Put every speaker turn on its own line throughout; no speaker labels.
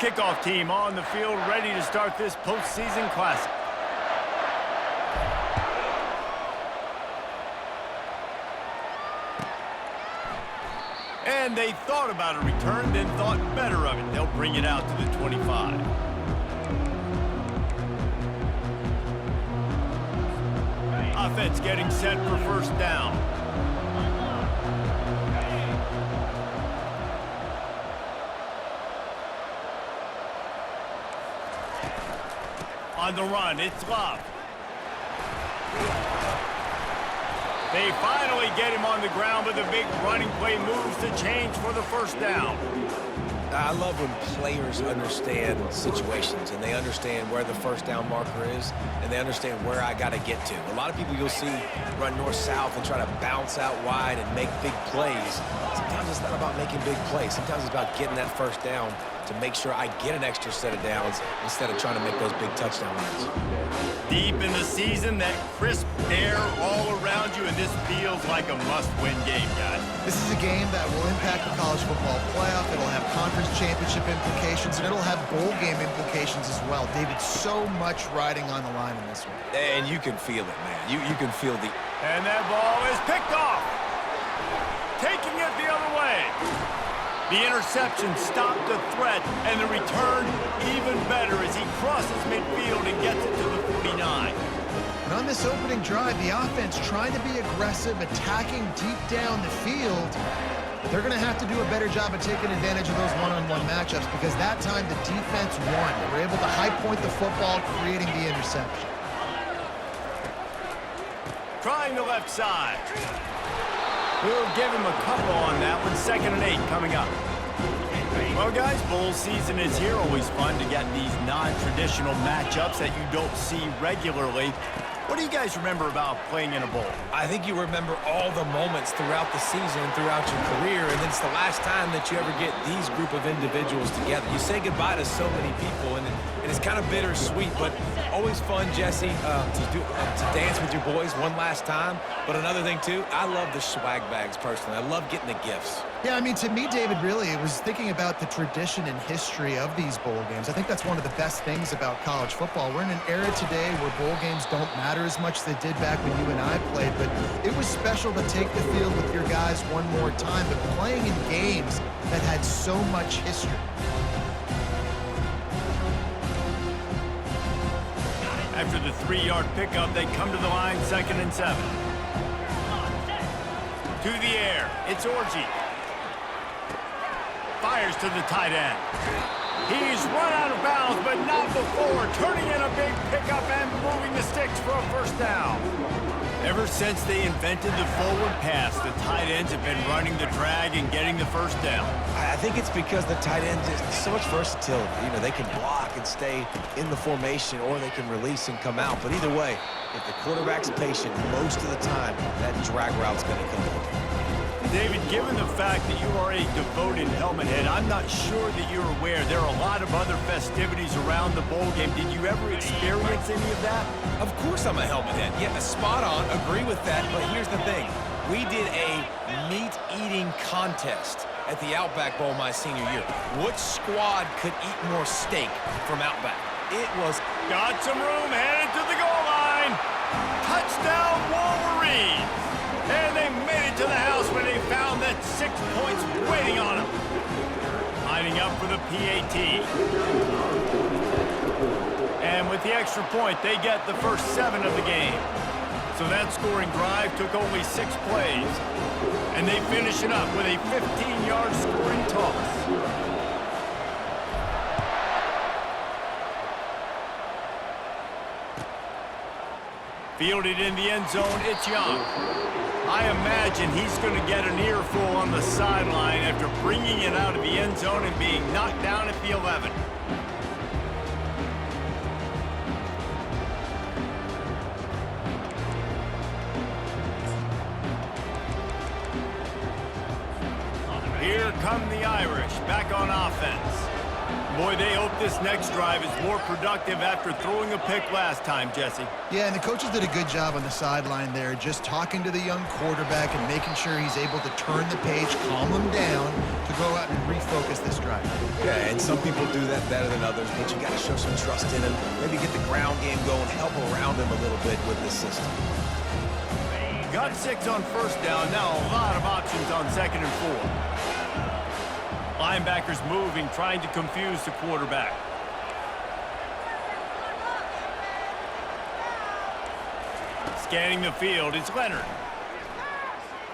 kickoff team on the field, ready to start this postseason classic. And they thought about a return, then thought better of it. They'll bring it out to the 25. Offense getting set for first down. On the run, it's Love. They finally get him on the ground, but the big running play moves the change for the first down.
I love when players understand situations and they understand where the first down marker is and they understand where I got to get to. A lot of people you'll see run north-south and try to bounce out wide and make big plays. Sometimes it's not about making big plays. Sometimes it's about getting that first down to make sure I get an extra set of downs instead of trying to make those big touchdown runs.
Deep in the season, that crisp air all around you, and this feels like a must-win game, guys.
This is a game that will impact the college football playoff. It'll have conference championship implications, and it'll have bowl game implications as well. David, so much riding on the line in this one.
And you can feel it, man. You can feel the...
And that ball is picked off. Taking it the other way. The interception stopped the threat, and the return even better as he crosses midfield and gets it to the 49.
And on this opening drive, the offense trying to be aggressive, attacking deep down the field. They're going to have to do a better job of taking advantage of those one-on-one matchups because that time the defense won. They were able to high point the football, creating the interception.
Trying the left side. We'll give him a couple on that one. 2nd and 8 coming up. Well, guys, bowl season is here. Always fun to get these non-traditional matchups that you don't see regularly. What do you guys remember about playing in a bowl?
I think you remember all the moments throughout the season, throughout your career, and it's the last time that you ever get these group of individuals together. You say goodbye to so many people, and it's kind of bittersweet, but always fun, Jesse, to dance with your boys one last time. But another thing, too, I love the swag bags, personally. I love getting the gifts.
Yeah, I mean, to me, David, really, it was thinking about the tradition and history of these bowl games. I think that's one of the best things about college football. We're in an era today where bowl games don't matter as much as they did back when you and I played, but it was special to take the field with your guys one more time, but playing in games that had so much history.
After the 3-yard pickup, they come to the line, 2nd and 7. To the air, it's Orji. Fires to the tight end. He's run out of bounds, but not before. Turning in a big pickup and moving the sticks for a first down. Ever since they invented the forward pass, the tight ends have been running the drag and getting the first down.
I think it's because the tight ends, there's so much versatility. You know, they can block and stay in the formation, or they can release and come out. But either way, if the quarterback's patient, most of the time, that drag route's going to come open.
David, given the fact that you are a devoted helmet head, I'm not sure that you're aware there are a lot of other festivities around the bowl game. Did you ever experience any of that?
Of course I'm a helmet head. Yeah, spot on. Agree with that. But here's the thing. We did a meat-eating contest at the Outback Bowl my senior year. Which squad could eat more steak from Outback? It was...
Got some room, headed to the goal line. Touchdown, Wolverines. And they made it to the house when they found that 6 points waiting on them. Lining up for the PAT. And with the extra point, they get the first 7 of the game. So that scoring drive took only 6 plays. And they finish it up with a 15-yard scoring toss. Fielded in the end zone, it's Young. I imagine he's going to get an earful on the sideline after bringing it out of the end zone and being knocked down at the 11. Here come the Irish, back on offense. Boy, they hope this next drive is more productive after throwing a pick last time, Jesse.
Yeah, and the coaches did a good job on the sideline there, just talking to the young quarterback and making sure he's able to turn the page, calm him down to go out and refocus this drive.
Yeah, and some people do that better than others, but you got to show some trust in him. Maybe get the ground game going, help around him a little bit with this system.
Got 6 on first down. Now a lot of options on 2nd and 4. Linebackers moving, trying to confuse the quarterback. Scanning the field, it's Leonard.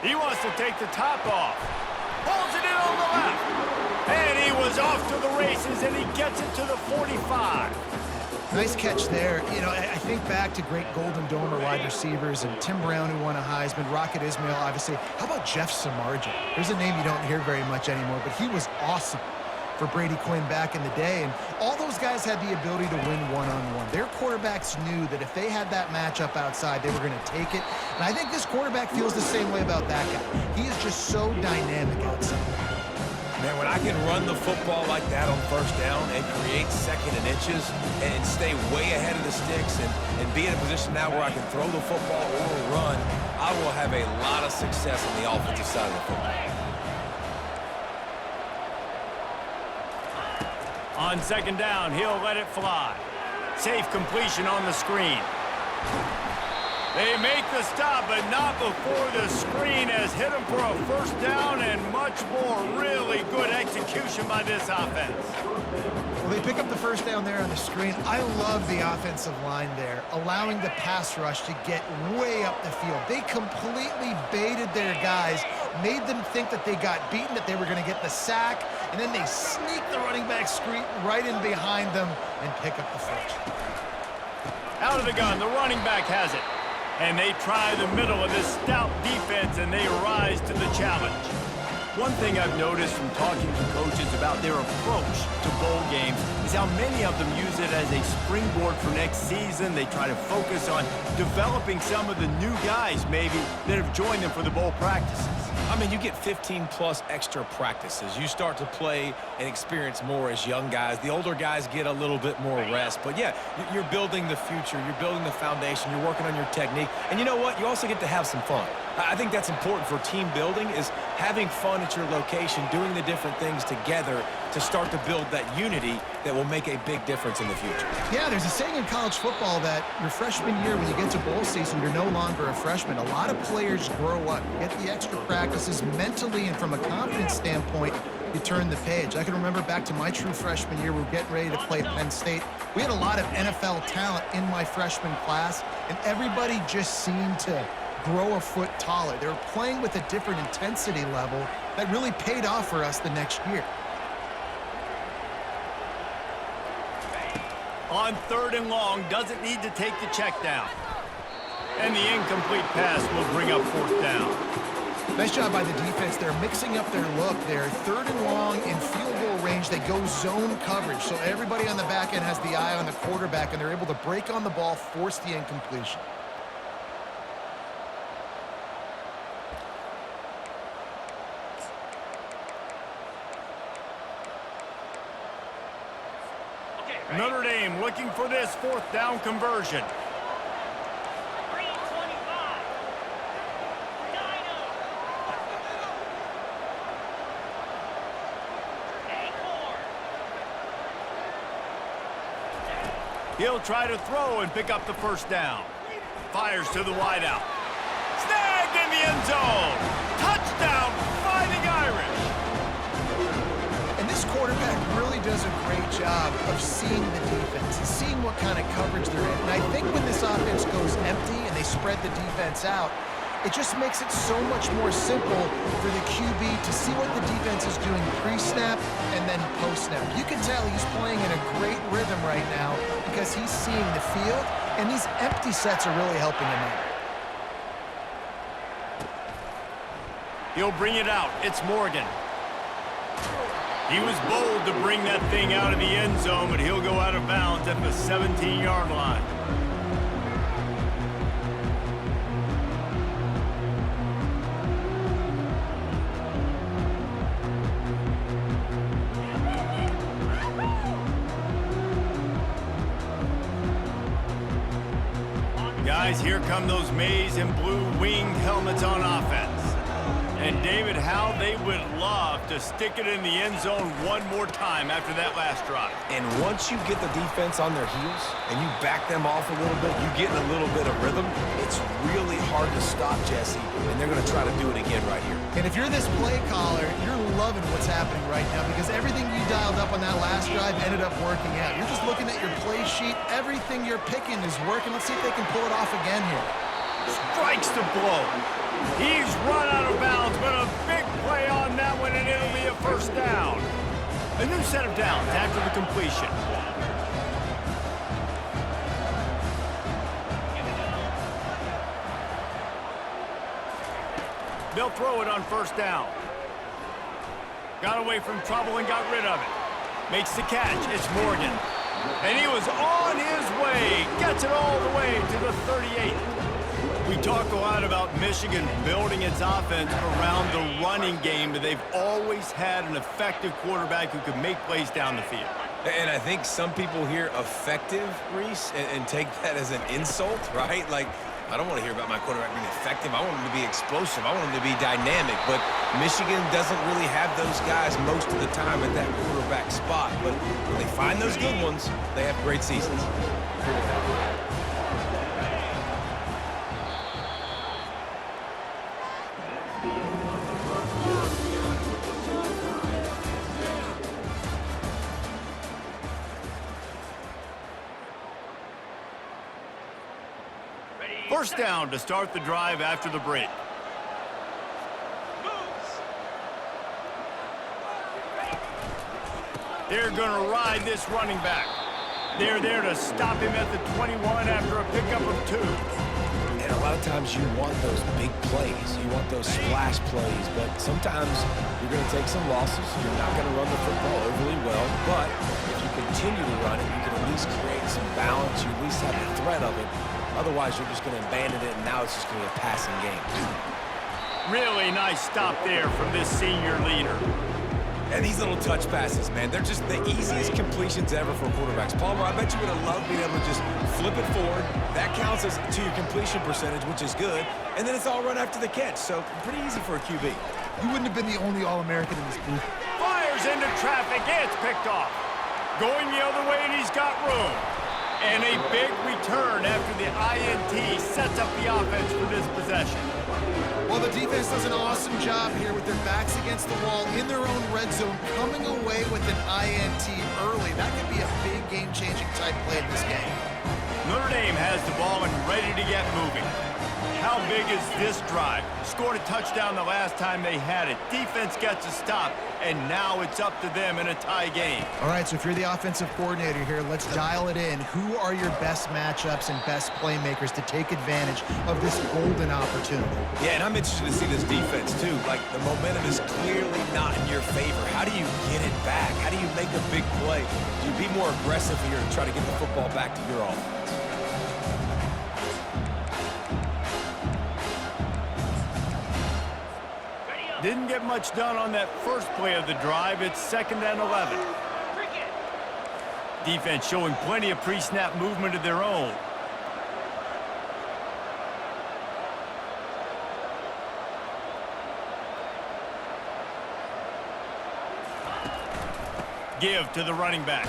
He wants to take the top off. Pulls it in on the left. And he was off to the races, and he gets it to the 45.
Nice catch there. You know, I think back to great Golden Domer wide receivers and Tim Brown, who won a Heisman, Rocket Ismail, obviously. How about Jeff Samardzija? There's a name you don't hear very much anymore, but he was awesome for Brady Quinn back in the day. And all those guys had the ability to win one-on-one. Their quarterbacks knew that if they had that matchup outside, they were going to take it. And I think this quarterback feels the same way about that guy. He is just so dynamic outside.
Man, when I can run the football like that on first down and create 2nd and inches and stay way ahead of the sticks and be in a position now where I can throw the football or run, I will have a lot of success on the offensive side of the football.
On 2nd down, he'll let it fly. Safe completion on the screen. They make the stop, but not before the screen has hit him for a first down and much more. Really good execution by this offense.
Well, they pick up the first down there on the screen. I love the offensive line there, allowing the pass rush to get way up the field. They completely baited their guys, made them think that they got beaten, that they were going to get the sack, and then they sneak the running back screen right in behind them and pick up the first.
Out of the gun, the running back has it. And they try the middle of this stout defense, and they rise to the challenge. One thing I've noticed from talking to coaches about their approach to bowl games is how many of them use it as a springboard for next season. They try to focus on developing some of the new guys, maybe, that have joined them for the bowl practices.
I mean, you get 15-plus extra practices. You start to play and experience more as young guys. The older guys get a little bit more rest. But, yeah, you're building the future. You're building the foundation. You're working on your technique. And you know what? You also get to have some fun. I think that's important for team building, is having fun at your location, doing the different things together to start to build that unity that will make a big difference in the future.
Yeah, there's a saying in college football that your freshman year, when you get to bowl season, you're no longer a freshman. A lot of players grow up, get the extra practices mentally, and from a confidence standpoint, you turn the page. I can remember back to my true freshman year, we were getting ready to play Penn State. We had a lot of NFL talent in my freshman class, and everybody just seemed to grow a foot taller. They were playing with a different intensity level that really paid off for us the next year.
On 3rd and long, doesn't need to take the check down. And the incomplete pass will bring up 4th down.
Nice job by the defense. They're mixing up their look there. 3rd and long in field goal range. They go zone coverage. So everybody on the back end has the eye on the quarterback, and they're able to break on the ball, force the incompletion.
Notre Dame looking for this 4th down conversion. He'll try to throw and pick up the first down. Fires to the wideout. Snagged in the end zone. Touchdown, Fighting Irish.
And this quarterback really does a great job of seeing the defense and seeing what kind of coverage they're in. And I think when this offense goes empty and they spread the defense out, it just makes it so much more simple for the QB to see what the defense is doing pre-snap and then post-snap. You can tell he's playing in a great rhythm right now because he's seeing the field, and these empty sets are really helping him out.
He'll bring it out. It's Morgan. He was bold to bring that thing out of the end zone, but he'll go out of bounds at the 17-yard line. Guys, here come those maize and blue winged helmets on offense. And David, how they would love to stick it in the end zone one more time after that last drive.
And once you get the defense on their heels and you back them off a little bit, you get in a little bit of rhythm, it's really hard to stop, Jesse, and they're going to try to do it again right here.
And if you're this play caller, you're loving what's happening right now because everything you dialed up on that last drive ended up working out. You're just looking at your play sheet. Everything you're picking is working. Let's see if they can pull it off again here.
Strikes the blow. He's run out of bounds, but a big play on that one, and it'll be a first down. A new set of downs after the completion. They'll throw it on first down. Got away from trouble and got rid of it. Makes the catch. It's Morgan. And he was on his way. Gets it all the way to the 38. We talk a lot about Michigan building its offense around the running game, but they've always had an effective quarterback who could make plays down the field.
And I think some people hear effective, Reese, and take that as an insult, right? Like, I don't want to hear about my quarterback being effective. I want him to be explosive. I want him to be dynamic. But Michigan doesn't really have those guys most of the time at that quarterback spot. But when they find those good ones, they have great seasons.
First down to start the drive after the break. They're going to ride this running back. They're there to stop him at the 21 after a pickup of 2.
And a lot of times you want those big plays. You want those splash plays. But sometimes you're going to take some losses. You're not going to run the football overly well. But if you continue to run it, you can at least create some balance. You at least have the threat of it. Otherwise, you're just going to abandon it, and now it's just going to be a passing game.
Really nice stop there from this senior leader.
And these little touch passes, man, they're just the easiest completions ever for quarterbacks. Palmer, I bet you would have loved being able to just flip it forward. That counts as to your completion percentage, which is good. And then it's all run after the catch, so pretty easy for a QB.
You wouldn't have been the only All-American in this booth.
Fires into traffic. It's picked off. Going the other way, and he's got room. And a big return after the INT sets up the offense for this possession.
Well, the defense does an awesome job here with their backs against the wall in their own red zone, coming away with an INT early. That could be a big game-changing type play in this game.
Notre Dame has the ball and ready to get moving. How big is this drive? Scored a touchdown the last time they had it. Defense gets a stop, and now it's up to them in a tie game.
All right, so if you're the offensive coordinator here, let's dial it in. Who are your best matchups and best playmakers to take advantage of this golden opportunity?
Yeah, and I'm interested to see this defense, too. Like, the momentum is clearly not in your favor. How do you get it back? How do you make a big play? Do you be more aggressive here to try to get the football back to your offense?
Didn't get much done on that first play of the drive. It's 2nd and 11. Defense showing plenty of pre-snap movement of their own. Give to the running back.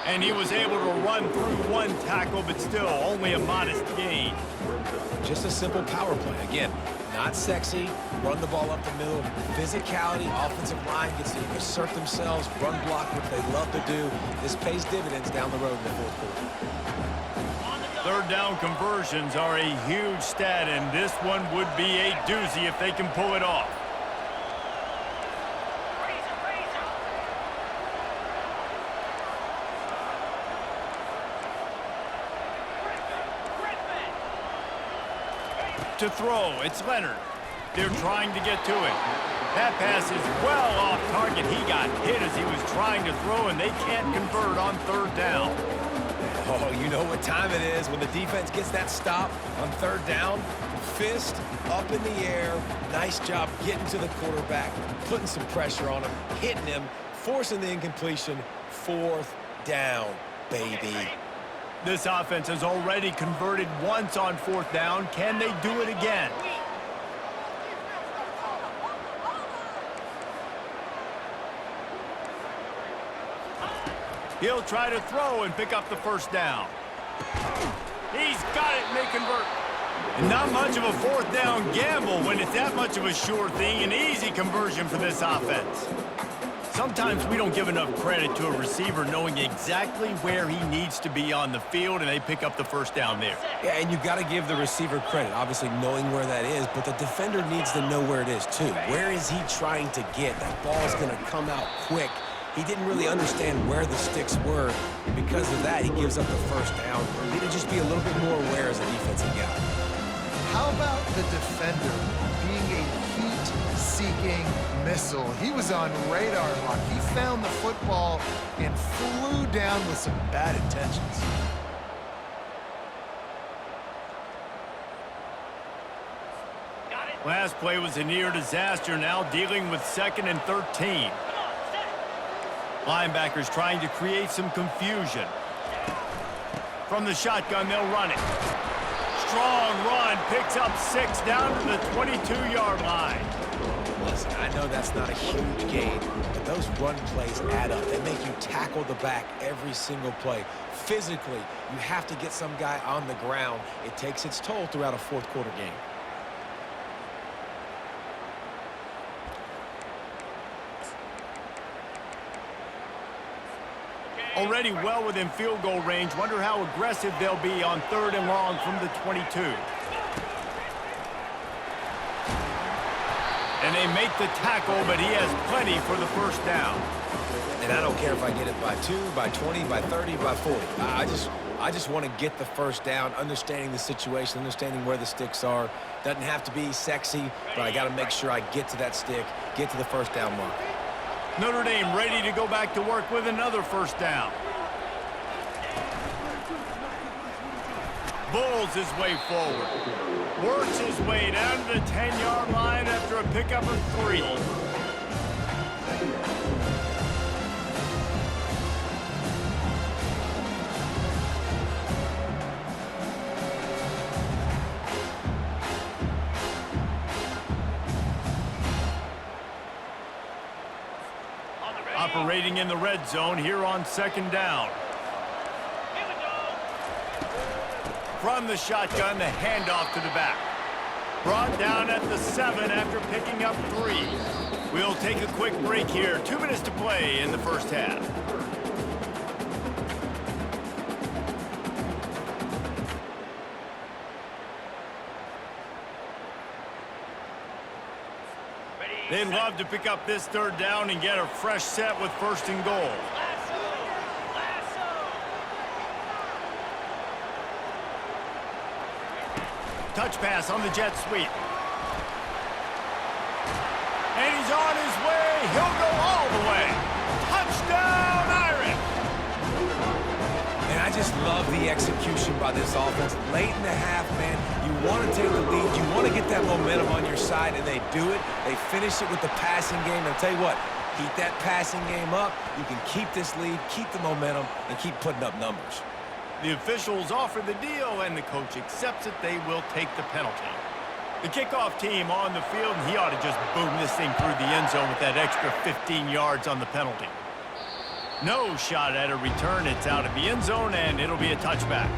And he was able to run through one tackle, but still only a modest gain.
Just a simple power play. Again, not sexy, run the ball up the middle, physicality, offensive line gets to assert themselves, run block, what they love to do. This pays dividends down the road in the fourth quarter.
Third down conversions are a huge stat, and this one would be a doozy if they can pull it off. To throw, it's Leonard. They're trying to get to it. That pass is well off target. He got hit as he was trying to throw, and they can't convert on 3rd down.
Oh, you know what time it is when the defense gets that stop on 3rd down. Fist up in the air. Nice job getting to the quarterback, putting some pressure on him, hitting him, forcing the incompletion. 4th down, baby.
This offense has already converted once on 4th down. Can they do it again? He'll try to throw and pick up the 1st down. He's got it, and they convert. And not much of a 4th down gamble when it's that much of a sure thing. An easy conversion for this offense. Sometimes we don't give enough credit to a receiver knowing exactly where he needs to be on the field, and they pick up the 1st down there.
Yeah, and you got to give the receiver credit, obviously knowing where that is, but the defender needs to know where it is too. Where is he trying to get? That ball's going to come out quick. He didn't really understand where the sticks were, and because of that, he gives up the 1st down. He needed to just be a little bit more aware as a defensive guy.
How about the defender being a heat-seeking missile? He was on radar lock. He found the football and flew down with some bad intentions.
Last play was a near disaster, now dealing with 2nd and 13. Linebackers trying to create some confusion. From the shotgun, they'll run it. Strong run, picks up 6 down to the 22-yard line.
Listen, I know that's not a huge gain, but those run plays add up. They make you tackle the back every single play. Physically, you have to get some guy on the ground. It takes its toll throughout a 4th quarter game.
Already well within field goal range. Wonder how aggressive they'll be on 3rd and long from the 22. And they make the tackle, but he has plenty for the 1st down.
And I don't care if I get it by 2, by 20, by 30, by 40. I just want to get the 1st down, understanding the situation, understanding where the sticks are. Doesn't have to be sexy, but I got to make sure I get to that stick, get to the 1st down mark.
Notre Dame ready to go back to work with another 1st down. Bulls his way forward. Works his way down to the 10-yard line after a pickup of 3. Operating in the red zone here on 2nd down. From the shotgun, the handoff to the back. Brought down at the 7 after picking up 3. We'll take a quick break here. 2 minutes to play in the 1st half. They'd love to pick up this 3rd down and get a fresh set with 1st and goal. Touch pass on the jet sweep. And he's on his way. He'll go all the way. Touchdown, Irish!
And I just love the execution by this offense. Late in the half, man, you want to take the lead. You want to get that momentum on your side, and they do it. They finish it with the passing game. And I'll tell you what, keep that passing game up. You can keep this lead, keep the momentum, and keep putting up numbers.
The officials offer the deal, and the coach accepts it. They will take the penalty. The kickoff team on the field, and he ought to just boom this thing through the end zone with that extra 15 yards on the penalty. No shot at a return. It's out of the end zone, and it'll be a touchback.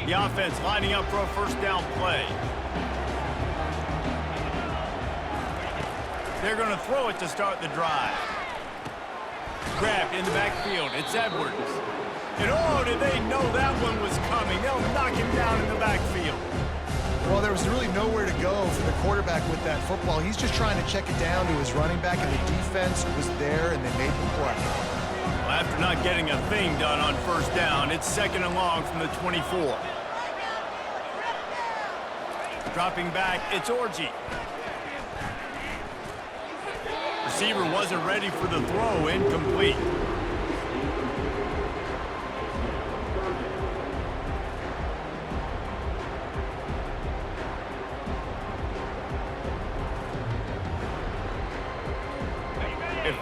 The offense lining up for a 1st down play. They're going to throw it to start the drive. Grabbed in the backfield. It's Edwards. And oh, did they know that one was coming. They'll knock him down in the backfield.
Well, there was really nowhere to go for the quarterback with that football. He's just trying to check it down to his running back, and the defense was there, and they made the play.
Well, after not getting a thing done on 1st down, it's 2nd and long from the 24. Dropping back, it's Orji. Receiver wasn't ready for the throw, incomplete.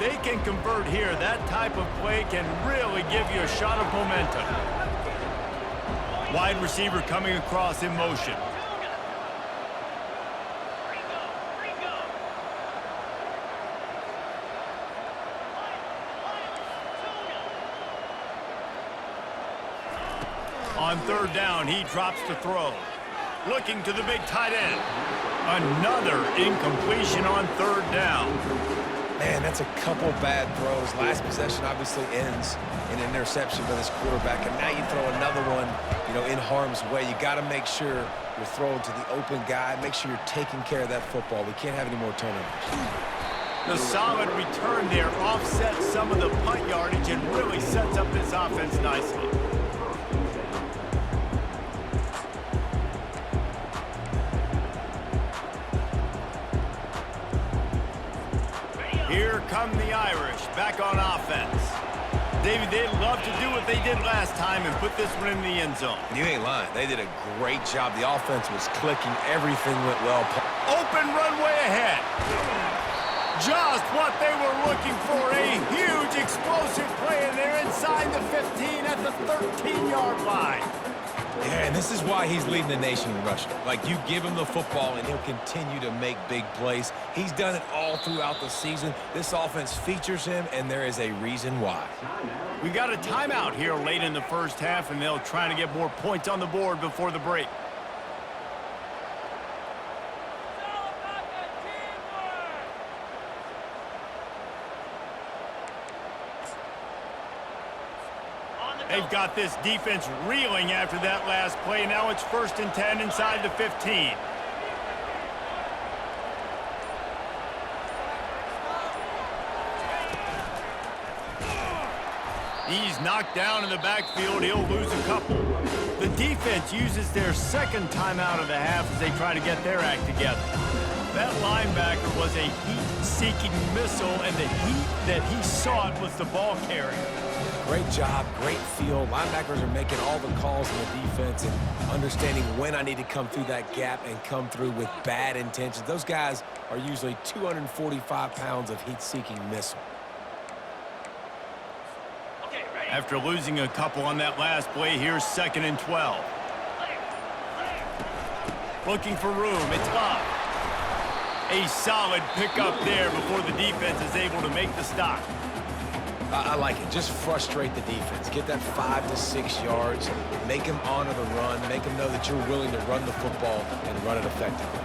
they can convert here, that type of play can really give you a shot of momentum. Wide receiver coming across in motion. On third down, he drops to throw. Looking to the big tight end. Another incompletion on third down.
Man, that's a couple bad throws. Last possession obviously ends in an interception by this quarterback, and now you throw another one, in harm's way. You got to make sure you're throwing to the open guy. Make sure you're taking care of that football. We can't have any more turnovers.
The solid return there offsets some of the punt yardage and really sets up this offense nicely. Here come the Irish, back on offense. David, they'd love to do what they did last time and put this one in the end zone.
You ain't lying. They did a great job. The offense was clicking. Everything went well.
Open runway ahead. Just what they were looking for. A huge explosive play, and they're inside the 15 at the 13-yard line.
Yeah, and this is why he's leading the nation in rushing. Like, you give him the football, and he'll continue to make big plays. He's done it all throughout the season. This offense features him, and there is a reason why.
We got a timeout here late in the first half, and they'll try to get more points on the board before the break. They've got this defense reeling after that last play. Now it's 1st and 10 inside the 15. He's knocked down in the backfield. He'll lose a couple. The defense uses their second timeout of the half as they try to get their act together. That linebacker was a heat-seeking missile, and the heat that he sought was the ball carrier.
Great job, great feel. Linebackers are making all the calls in the defense and understanding when I need to come through that gap and come through with bad intentions. Those guys are usually 245 pounds of heat-seeking missile.
After losing a couple on that last play, here's 2nd and 12. Looking for room. It's up. A solid pickup there before the defense is able to make the stop.
I like it. Just frustrate the defense. Get that 5 to 6 yards. Make them honor the run. Make them know that you're willing to run the football and run it effectively.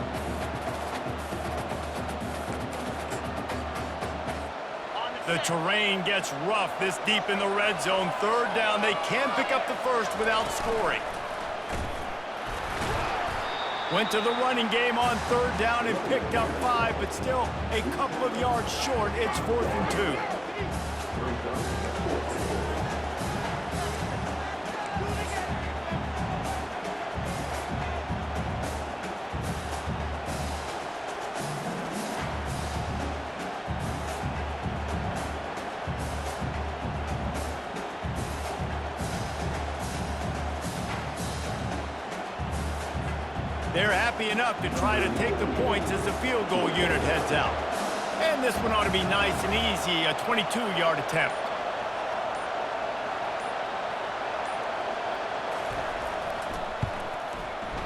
The terrain gets rough this deep in the red zone. 3rd down. They can pick up the first without scoring. Went to the running game on 3rd down and picked up 5, but still a couple of yards short. It's 4th and 2. They're happy enough to try to take the points as the field goal unit heads out. And this one ought to be nice and easy, a 22-yard attempt.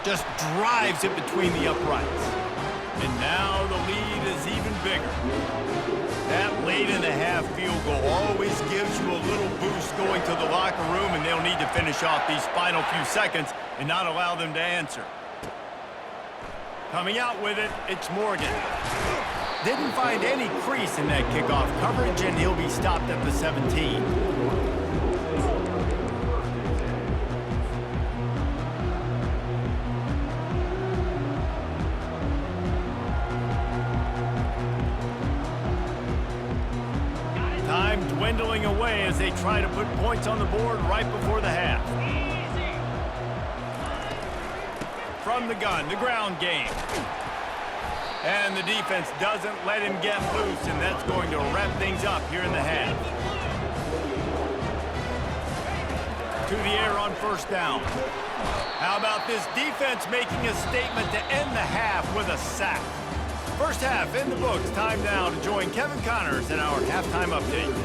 Just drives it between the uprights. And now the lead is even bigger. That late in the half field goal always gives you a little boost going to the locker room, and they'll need to finish off these final few seconds and not allow them to answer. Coming out with it, it's Morgan. Didn't find any crease in that kickoff coverage, and he'll be stopped at the 17. Time dwindling away as they try to put points on the board right before the half. From the gun, the ground game. And the defense doesn't let him get loose, and that's going to wrap things up here in the half. To the air on 1st down. How about this defense making a statement to end the half with a sack? First half in the books. Time now to join Kevin Connors in our halftime update.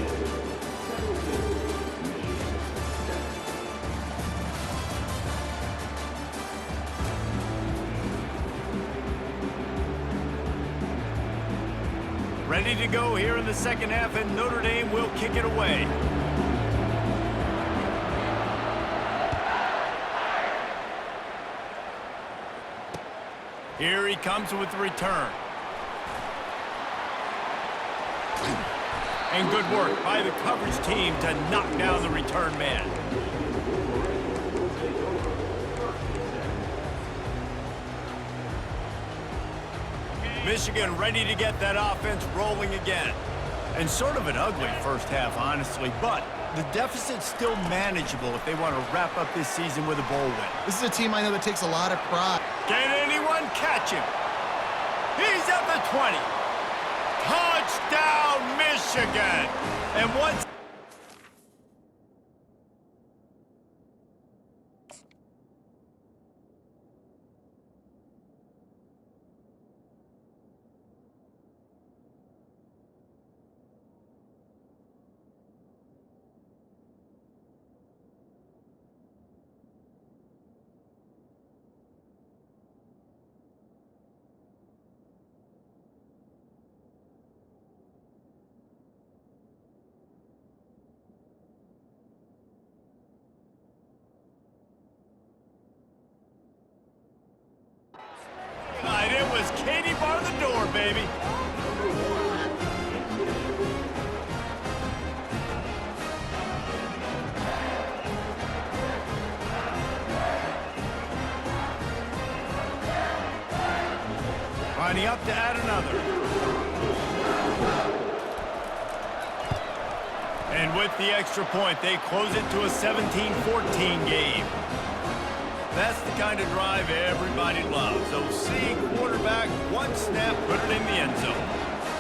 Ready to go here in the second half, and Notre Dame will kick it away. Here he comes with the return. And good work by the coverage team to knock down the return man. Michigan ready to get that offense rolling again. And sort of an ugly first half, honestly, but the deficit's still manageable if they want to wrap up this season with a bowl win.
This is a team I know that takes a lot of pride.
Can anyone catch him? He's at the 20. Touchdown, Michigan! And once... It was Katie bar the door, baby. Lining up to add another. And with the extra point, they close it to a 17-14 game. That's the kind of drive everybody loves. So seeing quarterback, one snap, put it in the end zone.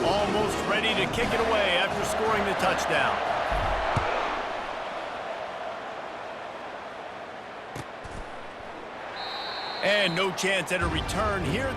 Almost ready to kick it away after scoring the touchdown. And no chance at a return here.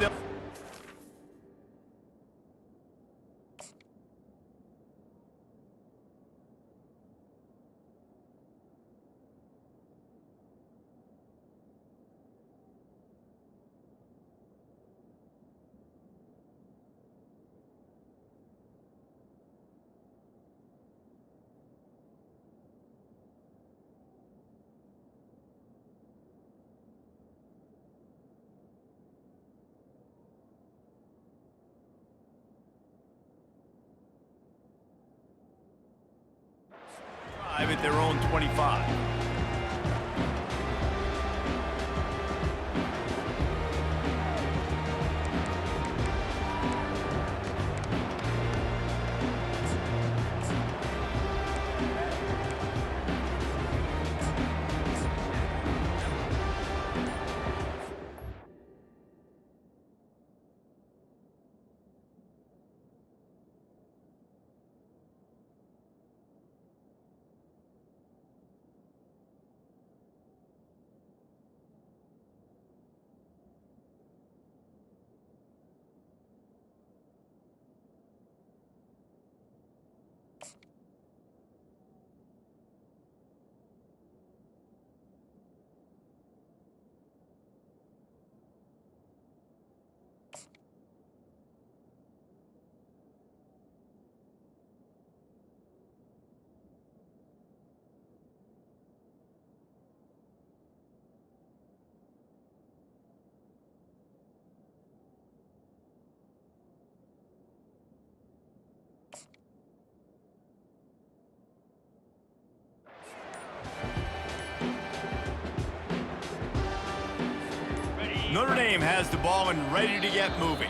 At their own 25. Notre Dame has the ball and ready to get moving.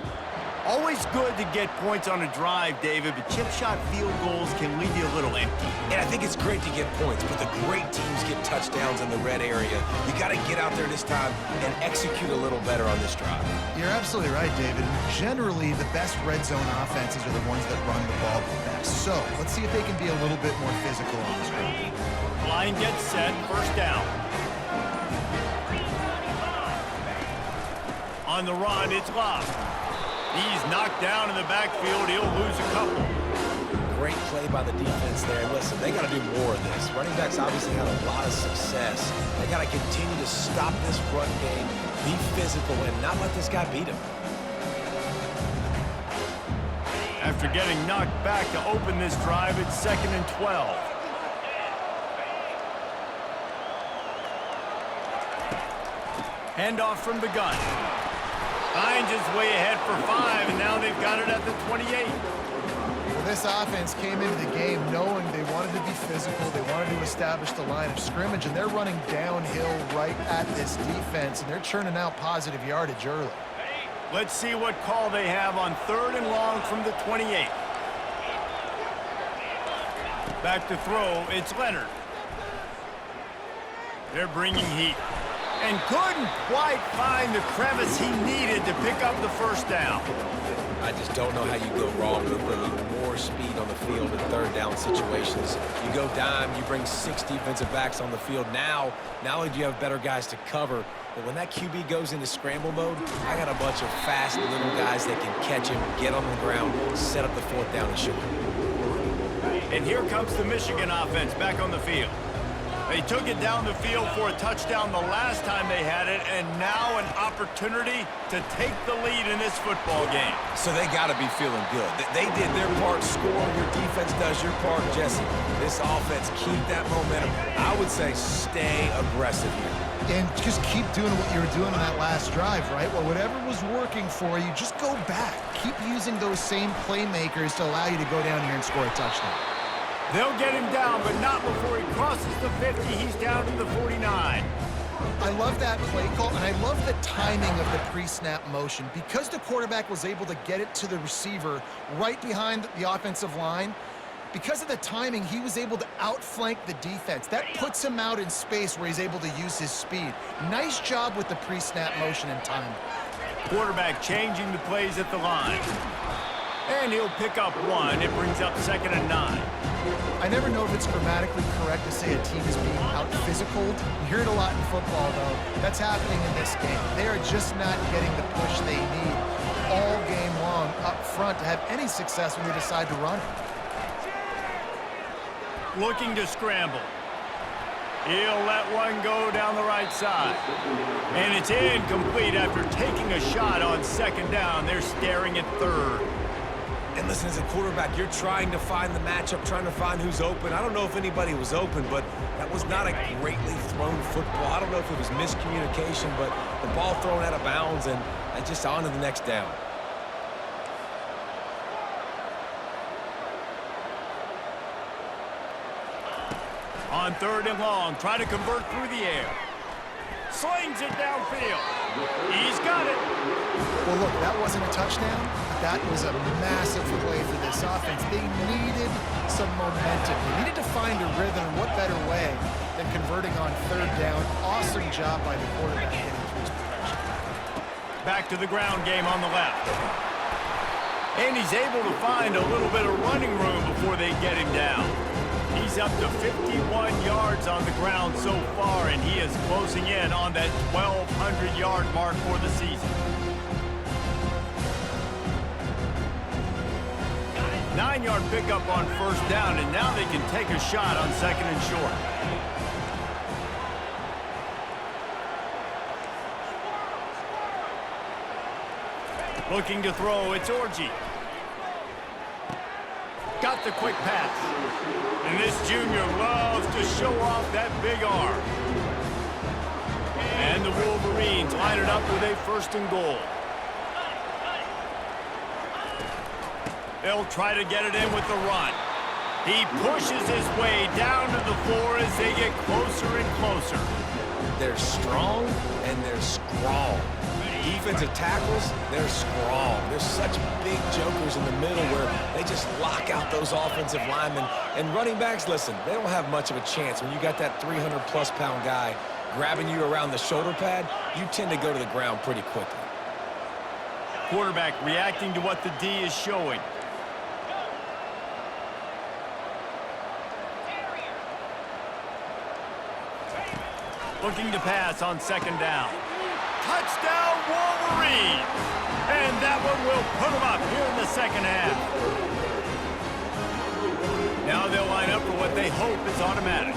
Always good to get points on a drive, David, but chip shot field goals can leave you a little empty.
And I think it's great to get points, but the great teams get touchdowns in the red area. You got to get out there this time and execute a little better on this drive.
You're absolutely right, David. Generally, the best red zone offenses are the ones that run the ball the best. So let's see if they can be a little bit more physical on this drive.
Line gets set, first down. On the run, it's Love. He's knocked down in the backfield. He'll lose a couple.
Great play by the defense there. Listen, they got to do more of this. Running backs obviously had a lot of success. They got to continue to stop this run game, be physical, and not let this guy beat him.
After getting knocked back to open this drive, it's 2nd and 12. Handoff from the gun. Finds his way ahead for 5, and now they've got it at the 28.
Well, this offense came into the game knowing they wanted to be physical, they wanted to establish the line of scrimmage, and they're running downhill right at this defense, and they're churning out positive yardage early.
Let's see what call they have on 3rd and long from the 28. Back to throw, it's Leonard. They're bringing heat. And couldn't quite find the crevice he needed to pick up the first down.
I just don't know how you go wrong with bringing more speed on the field in 3rd down situations. You go dime, you bring 6 defensive backs on the field. Now, not only do you have better guys to cover, but when that QB goes into scramble mode, I got a bunch of fast little guys that can catch him, get on the ground, set up the 4th down and shoot.
And here comes the Michigan offense back on the field. They took it down the field for a touchdown the last time they had it, and now an opportunity to take the lead in this football game.
So they got to be feeling good. They did their part, score. Your defense does your part, Jesse. This offense, keep that momentum. I would say stay aggressive here.
And just keep doing what you were doing on that last drive, right? Well, whatever was working for you, just go back. Keep using those same playmakers to allow you to go down here and score a touchdown.
They'll get him down, but not before he crosses the 50. He's down to the 49.
I love that play call, and I love the timing of the pre-snap motion. Because the quarterback was able to get it to the receiver right behind the offensive line, because of the timing, he was able to outflank the defense. That puts him out in space where he's able to use his speed. Nice job with the pre-snap motion and timing.
Quarterback changing the plays at the line. And he'll pick up 1. It brings up 2nd and 9.
I never know if it's grammatically correct to say a team is being out-physicaled. You hear it a lot in football, though. That's happening in this game. They are just not getting the push they need all game long up front to have any success when they decide to run it.
Looking to scramble. He'll let one go down the right side. And it's incomplete after taking a shot on 2nd down. They're staring at 3rd.
And listen, as a quarterback, you're trying to find the matchup, trying to find who's open. I don't know if anybody was open, but that was not a greatly thrown football. I don't know if it was miscommunication, but the ball thrown out of bounds and just on to the next down.
On 3rd and long, trying to convert through the air. Slings it downfield. He's got it.
Well, look, that wasn't a touchdown. That was a massive play for this offense. They needed some momentum. They needed to find a rhythm, and what better way than converting on 3rd down. Awesome job by the quarterback getting through his protection.
Back to the ground game on the left. And he's able to find a little bit of running room before they get him down. He's up to 51 yards on the ground so far, and he is closing in on that 1,200-yard mark for the season. 9-yard pickup on 1st down, and now they can take a shot on 2nd and short. Looking to throw, it's Orji. Got the quick pass. And this junior loves to show off that big arm. And the Wolverines line it up with a 1st and goal. They'll try to get it in with the run. He pushes his way down to the floor as they get closer and closer.
They're strong and they're strong. Defensive tackles, they're strong. They're such big jokers in the middle where they just lock out those offensive linemen. And running backs, listen, they don't have much of a chance. When you got that 300-plus pound guy grabbing you around the shoulder pad, you tend to go to the ground pretty quickly.
Quarterback reacting to what the D is showing. Looking to pass on 2nd down. touchdown, Wolverines! And that one will put them up here in the second half. Now they'll line up for what they hope is automatic.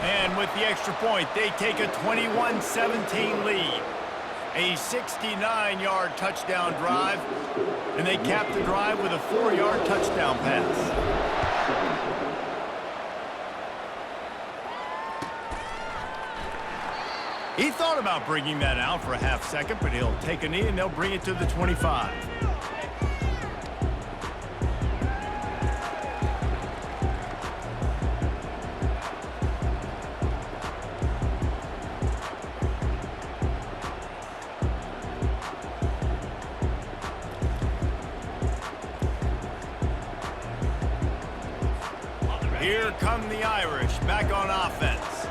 And with the extra point, they take a 21-17 lead. A 69-yard touchdown drive, and they cap the drive with a 4-yard touchdown pass. He thought about bringing that out for a half second, but he'll take a knee and they'll bring it to the 25. Here come the Irish, back on offense.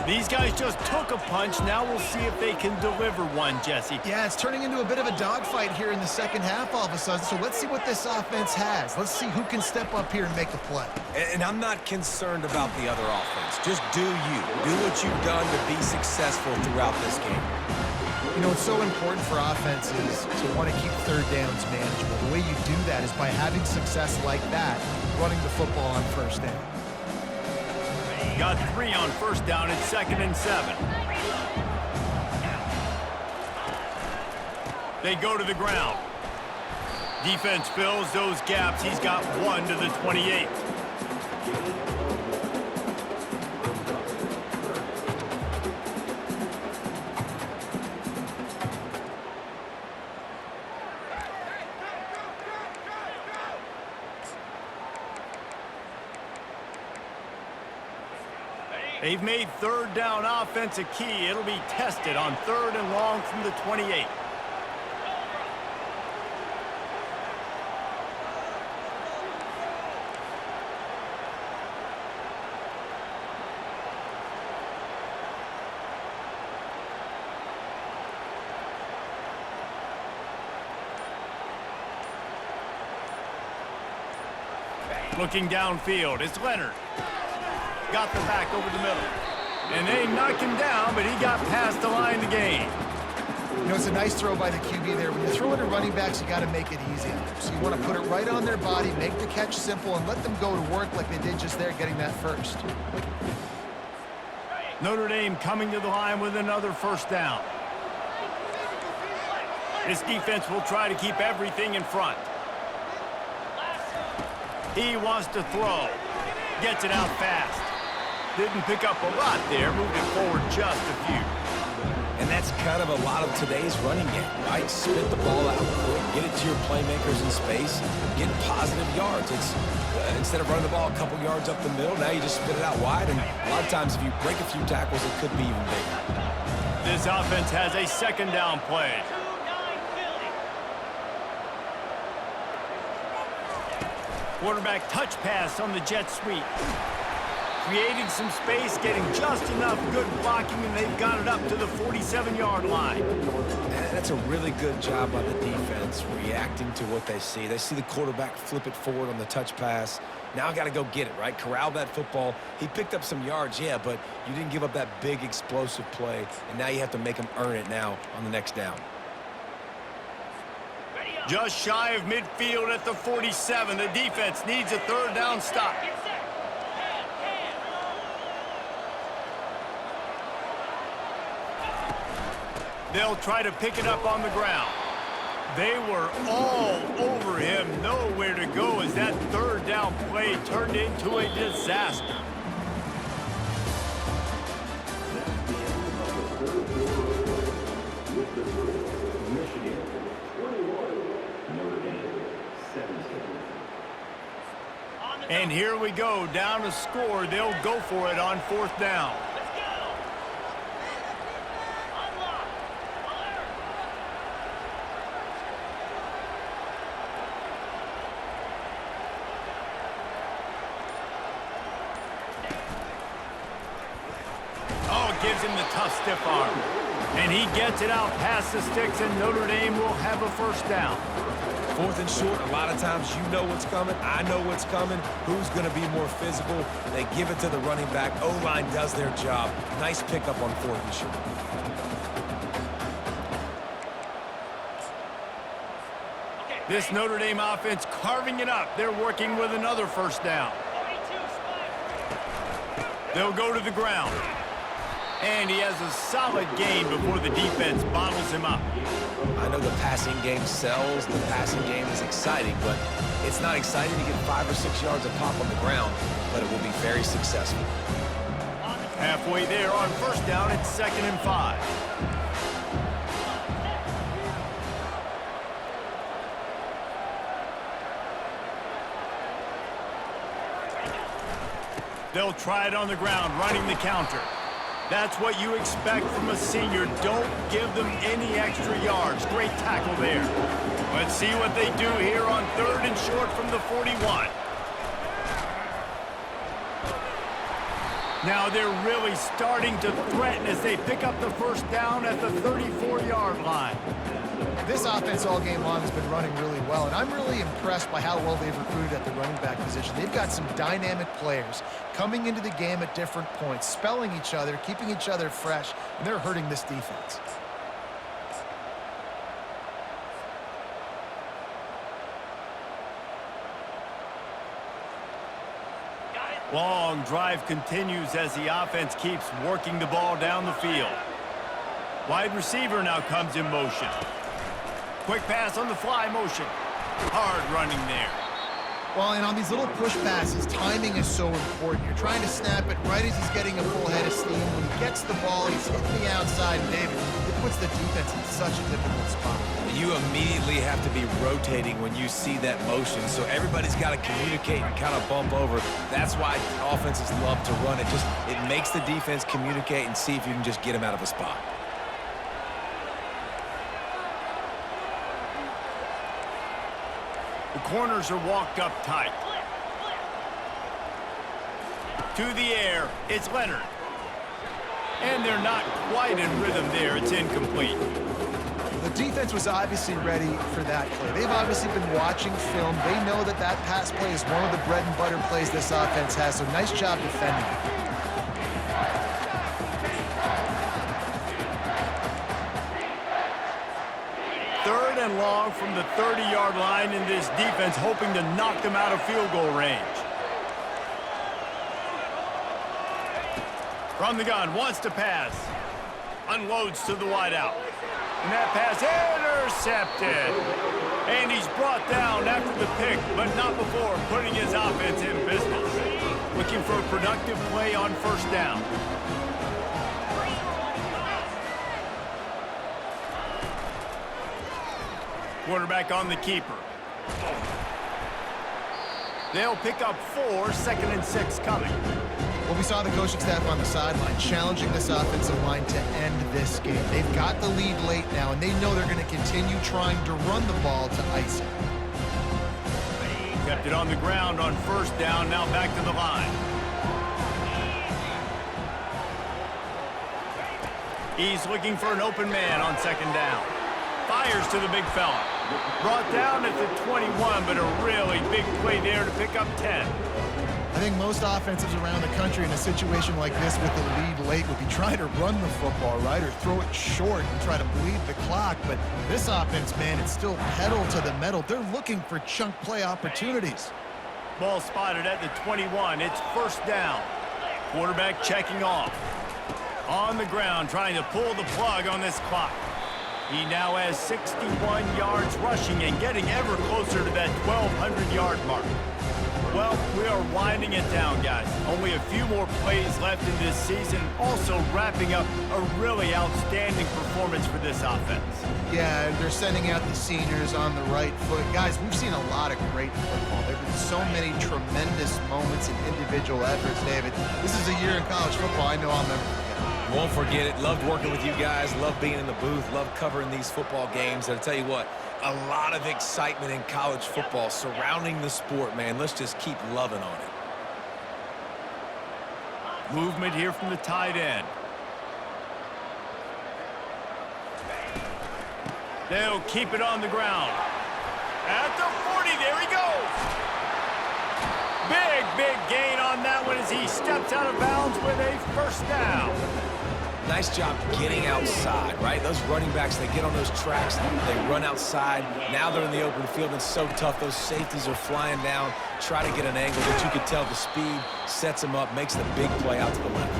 These guys just took a punch. Now we'll see if they can deliver one, Jesse.
Yeah, it's turning into a bit of a dogfight here in the second half all of a sudden. So let's see what this offense has. Let's see who can step up here and make a play.
And I'm not concerned about the other offense. Just do you. Do what you've done to be successful throughout this game.
You know, it's so important for offenses to want to keep third downs manageable. The way you do that is by having success like that, running the football on first down.
Got 3 on first down at 2nd and 7. They go to the ground. Defense fills those gaps. He's got 1 to the 28. They've made third down offense a key. It'll be tested on 3rd and long from the 28. Looking downfield, it's Leonard. Got the back over the middle. And they knocked him down, but he got past the line of the game.
You know, it's a nice throw by the QB there. When you're throwing to running backs, you got to make it easy. So you want to put it right on their body, make the catch simple, and let them go to work like they did just there, getting that first.
Notre Dame coming to the line with another first down. This defense will try to keep everything in front. He wants to throw. Gets it out fast. Didn't pick up a lot there, moved it forward just a few.
And that's kind of a lot of today's running game, right? Spit the ball out quick, get it to your playmakers in space, get positive yards. It's instead of running the ball a couple yards up the middle, now you just spit it out wide, and a lot of times if you break a few tackles, it could be even bigger.
This offense has a second down play. Quarterback touch pass on the jet sweep. Creating some space, getting just enough good blocking, and they've got it up to the 47-yard line.
And that's a really good job by the defense, reacting to what they see. They see the quarterback flip it forward on the touch pass. Now I got to go get it, right? Corral that football. He picked up some yards, yeah, but you didn't give up that big explosive play, and now you have to make him earn it now on the next down.
Just shy of midfield at the 47. The defense needs a third down stop. They'll try to pick it up on the ground. They were all over him. Nowhere to go as that third down play turned into a disaster. And here we go, down to score. They'll go for it on fourth down. Oh, gives him the tough stiff arm. And he gets it out past the sticks, and Notre Dame will have a first down.
4th and short, a lot of times you know what's coming. I know what's coming. Who's going to be more physical? They give it to the running back. O-line does their job. Nice pickup on 4th and short.
This Notre Dame offense carving it up. They're working with another first down. They'll go to the ground. And he has a solid gain before the defense bottles him up.
I know the passing game sells. The passing game is exciting, but it's not exciting to get 5 or 6 yards of pop on the ground, but it will be very successful.
Halfway there on first down, it's 2nd and 5. They'll try it on the ground, running the counter. That's what you expect from a senior. Don't give them any extra yards. Great tackle there. Let's see what they do here on 3rd and short from the 41. Now they're really starting to threaten as they pick up the first down at the 34-yard line.
This offense all game long has been running really well, and I'm really impressed by how well they've recruited at the running back position. They've got some dynamic players coming into the game at different points, spelling each other, keeping each other fresh, and they're hurting this defense.
Long drive continues as the offense keeps working the ball down the field. Wide receiver now comes in motion. Quick pass on the fly motion. Hard running there.
Well, and on these little push passes, timing is so important. You're trying to snap it right as he's getting a full head of steam. When he gets the ball, he's hitting the outside, and David, it puts the defense in such a difficult spot.
You immediately have to be rotating when you see that motion, so everybody's got to communicate and kind of bump over. That's why offenses love to run it. It makes the defense communicate and see if you can just get them out of a spot.
The corners are walked up tight. To the air, it's Leonard. And they're not quite in rhythm there. It's incomplete.
The defense was obviously ready for that play. They've obviously been watching film. They know that that pass play is one of the bread and butter plays this offense has, so nice job defending it.
Third and long from the 30-yard line in this defense, hoping to knock them out of field goal range. From the gun, wants to pass. Unloads to the wideout. And that pass intercepted. And he's brought down after the pick, but not before putting his offense in business. Looking for a productive play on first down. Quarterback on the keeper. They'll pick up 4, 2nd and 6 coming.
Well, we saw the coaching staff on the sideline challenging this offensive line to end this game. They've got the lead late now, and they know they're going to continue trying to run the ball to ice it.
Kept it on the ground on first down, now back to the line. He's looking for an open man on 2nd down. Fires to the big fella. Brought down at the 21, but a really big play there to pick up 10.
I think most offenses around the country in a situation like this with the lead late would be trying to run the football, right, or throw it short and try to bleed the clock. But this offense, man, it's still pedal to the metal. They're looking for chunk play opportunities.
Ball spotted at the 21. It's first down. Quarterback checking off. On the ground, trying to pull the plug on this clock. He now has 61 yards rushing and getting ever closer to that 1,200-yard mark. Well, we are winding it down, guys. Only a few more plays left in this season. Also wrapping up a really outstanding performance for this offense.
Yeah, they're sending out the seniors on the right foot. Guys, we've seen a lot of great football. There have been so many tremendous moments and individual efforts, David. This is a year in college football I know I'll never forget.
Won't forget it. Loved working with you guys. Loved being in the booth. Loved covering these football games. And I'll tell you what, a lot of excitement in college football surrounding the sport, man. Let's just keep loving on it.
Movement here from the tight end. They'll keep it on the ground. At the 40, there he goes. Big gain on that one as he steps out of bounds with a first down.
Nice job getting outside, right? Those running backs, they get on those tracks, they run outside. Now they're in the open field. It's so tough. Those safeties are flying down, try to get an angle, but you can tell the speed sets them up, makes the big play out to the left.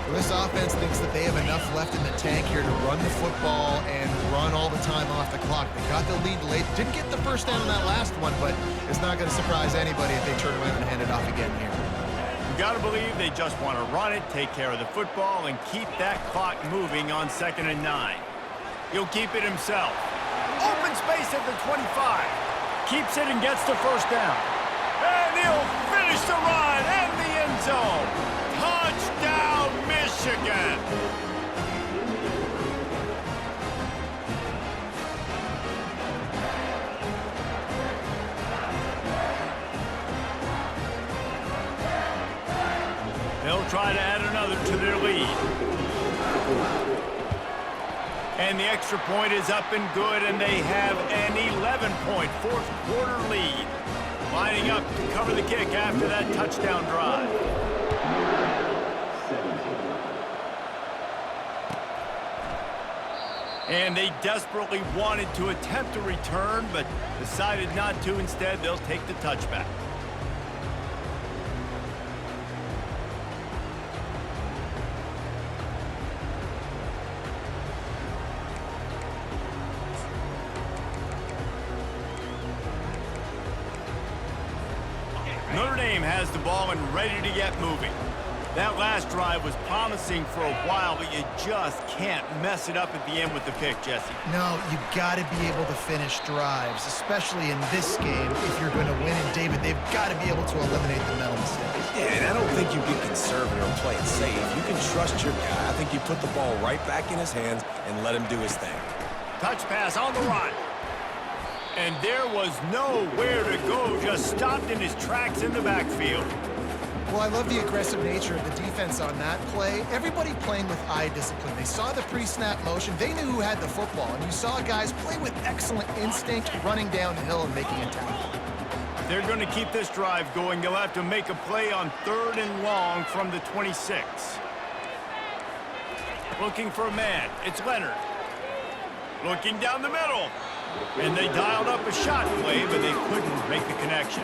Well, this offense thinks that they have enough left in the tank here to run the football and run all the time off the clock. They got the lead late. Didn't get the first down on that last one, but it's not going to surprise anybody if they turn around and hand it off again here.
You got to believe they just want to run it, take care of the football, and keep that clock moving on 2nd and 9. He'll keep it himself. Open space at the 25. Keeps it and gets the first down. And he'll finish the run and the end zone. Touchdown, Michigan! They'll try to add another to their lead. And the extra point is up and good, and they have an 11-point fourth-quarter lead. Lining up to cover the kick after that touchdown drive. And they desperately wanted to attempt a return, but decided not to. Instead, they'll take the touchback. Notre Dame has the ball and ready to get moving. That last drive was promising for a while, but you just can't mess it up at the end with the pick, Jesse.
No, you got to be able to finish drives, especially in this game if you're going to win. And David, they've got to be able to eliminate the mental mistakes.
Yeah, and I don't think you get conservative or play it safe. You can trust your guy. I think you put the ball right back in his hands and let him do his thing.
Touch pass on the run. And there was nowhere to go, just stopped in his tracks in the backfield.
Well, I love the aggressive nature of the defense on that play. Everybody playing with eye discipline. They saw the pre-snap motion. They knew who had the football. And you saw guys play with excellent instinct, running downhill and making a tackle.
They're going to keep this drive going. They'll have to make a play on 3rd and long from the 26. Looking for a man. It's Leonard. Looking down the middle. And they dialed up a shot play, but they couldn't make the connection.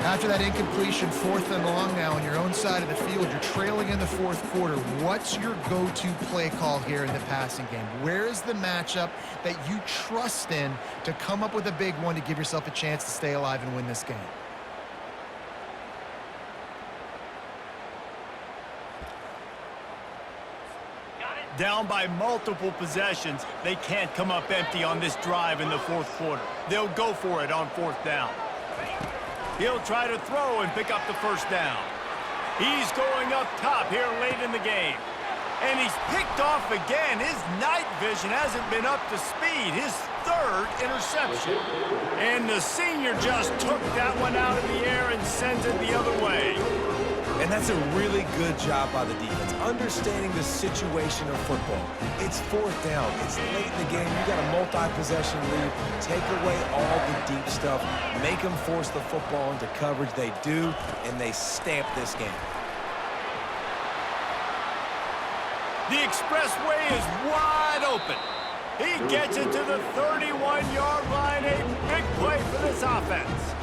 After that incompletion, 4th and long now on your own side of the field, you're trailing in the 4th quarter. What's your go-to play call here in the passing game? Where is the matchup that you trust in to come up with a big one to give yourself a chance to stay alive and win this game?
Down by multiple possessions, they can't come up empty on this drive in the 4th quarter. They'll go for it on 4th down. He'll try to throw and pick up the first down. He's going up top here late in the game. And he's picked off again. His night vision hasn't been up to speed. His 3rd interception. And the senior just took that one out of the air and sends it the other way.
And that's a really good job by the defense, understanding the situation of football. It's 4th down. It's late in the game. You got a multi-possession lead. Take away all the deep stuff. Make them force the football into coverage. They do, and they stamp this game.
The expressway is wide open. He gets it to the 31-yard line. A big play for this offense.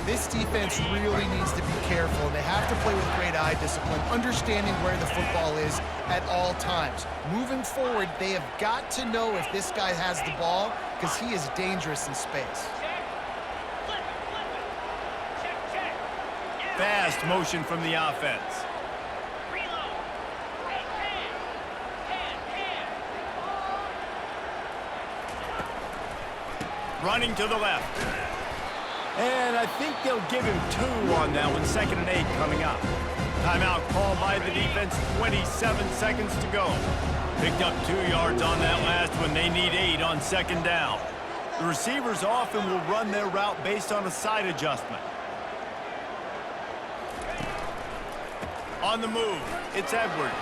This defense really needs to be careful, and they have to play with great eye discipline, understanding where the football is at all times. Moving forward, they have got to know if this guy has the ball, because he is dangerous in space.
Fast motion from the offense. Running to the left. And I think they'll give him 2 on that one. 2nd and 8 coming up. Timeout called by the defense. 27 seconds to go. Picked up 2 yards on that last one. They need 8 on 2nd down. The receivers often will run their route based on a side adjustment. On the move, it's Edwards.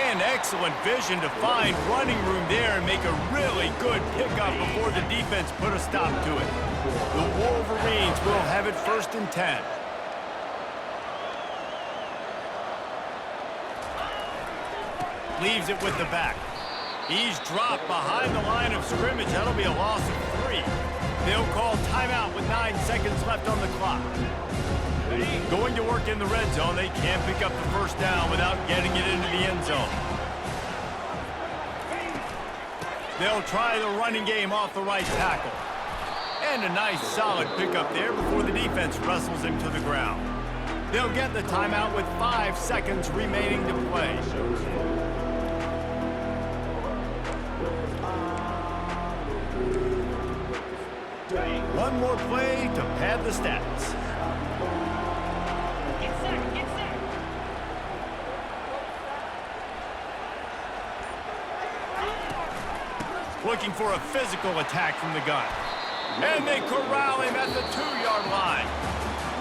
And excellent vision to find running room there and make a really good pickup before the defense put a stop to it. The Wolverines will have it 1st and 10. Leaves it with the back. He's dropped behind the line of scrimmage. That'll be a loss of 3. They'll call timeout with 9 seconds left on the clock. Going to work in the red zone. They can't pick up the 1st down without getting it into the end zone. They'll try the running game off the right tackle. And a nice solid pickup there before the defense wrestles him to the ground. They'll get the timeout with 5 seconds remaining to play. One more play to pad the stats. Looking for a physical attack from the gun. And they corral him at the 2-yard line.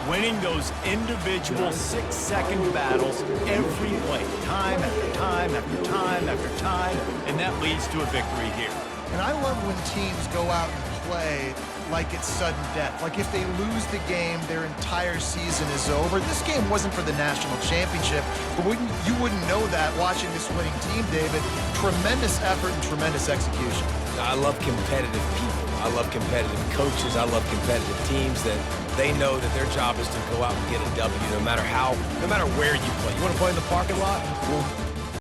Winning those individual 6-second battles every play, time after time after time after time, and that leads to a victory here.
And I love when teams go out and play like it's sudden death. Like if they lose the game, their entire season is over. This game wasn't for the national championship, but you wouldn't know that watching this winning team, David. Tremendous effort and tremendous execution.
I love competitive people. I love competitive coaches. I love competitive teams that they know that their job is to go out and get a W no matter where you play. You want to play in the parking lot? Well,